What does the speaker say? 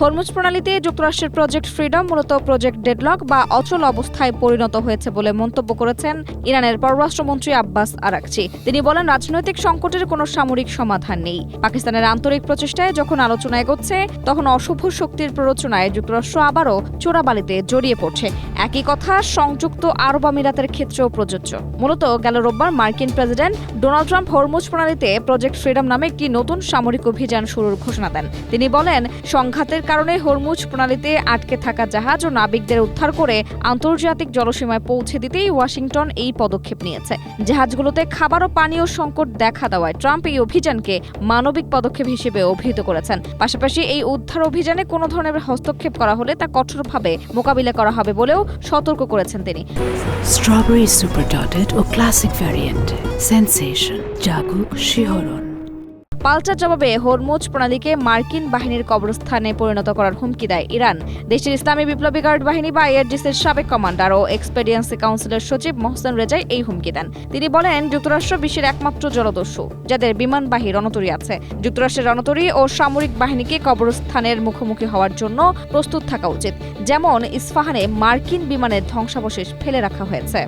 Hormuz প্রণালীতে যুক্তরাষ্ট্রের project freedom মূলত project deadlock বা অচল অবস্থায় পরিণত হয়েছে বলে মন্তব্য করেছেন ইরানের পররাষ্ট্রমন্ত্রী আব্বাস আরাকচি। তিনি বলেন, রাজনৈতিক সংকটের কোনো সামরিক সমাধান নেই। পাকিস্তানের আন্তরিক প্রচেষ্টায় যখন আলোচনা এগোচ্ছে, তখন অশুভ শক্তির প্ররোচনায় যুক্তরাষ্ট্র আবারও চোরাবালিতে জড়িয়ে পড়ছে। একই কথা সংযুক্ত আরব আমিরাতের ক্ষেত্রেও প্রযোজ্য। মূলত গেল রোববার মার্কিন প্রেসিডেন্ট ডোনাল্ড ট্রাম্প হরমুজ প্রণালীতে প্রজেক্ট ফ্রিডম নামে একটি নতুন সামরিক অভিযান শুরুর ঘোষণা দেন। তিনি বলেন, সংঘাতের কারণে হরমুজ প্রণালীতে আটকে থাকা জাহাজ ও নাবিকদের উদ্ধার করে আন্তর্জাতিক জলসীমায় পৌঁছে দিতেই ওয়াশিংটন এই পদক্ষেপ নিয়েছে। জাহাজগুলোতে খাবার ও পানীয় সংকট দেখা দেওয়ায় ট্রাম্প এই অভিযানকে মানবিক পদক্ষেপ হিসেবে অভিহিত করেছেন। পাশাপাশি এই উদ্ধার অভিযানে কোনো ধরনের হস্তক্ষেপ করা হলে তা কঠোরভাবে মোকাবিলা করা হবে বলেও সতর্ক করেছেন তিনি। স্ট্রবেরি সুপার ডটেড ও ক্লাসিক ভ্যারিয়েন্ট সেন্সেশন জাগুক শিহরণ। পাল্টা জবাবে হরমুজ প্রণালীকে মার্কিন বাহিনীর কবরস্থানে পরিণত করার হুমকি দেয় ইরান। দেশটির ইসলামী বিপ্লবী গার্ড বাহিনী বা আইআরজিসির সাবেক কমান্ডার ও এক্সপেডিয়েন্সি কাউন্সিলের সচিব মোহসেন রেজাই এই হুমকি দেন। তিনি বলেন, যুক্তরাষ্ট্র বিশ্বের একমাত্র জলদস্যু যাদের বিমানবাহী রণতরী আছে। যুক্তরাষ্ট্রের রণতরী ও সামরিক বাহিনীকে কবরস্থানের মুখোমুখি হওয়ার জন্য প্রস্তুত থাকা উচিত, যেমন ইস্পাহানে মার্কিন বিমানের ধ্বংসাবশেষ ফেলে রাখা হয়েছে।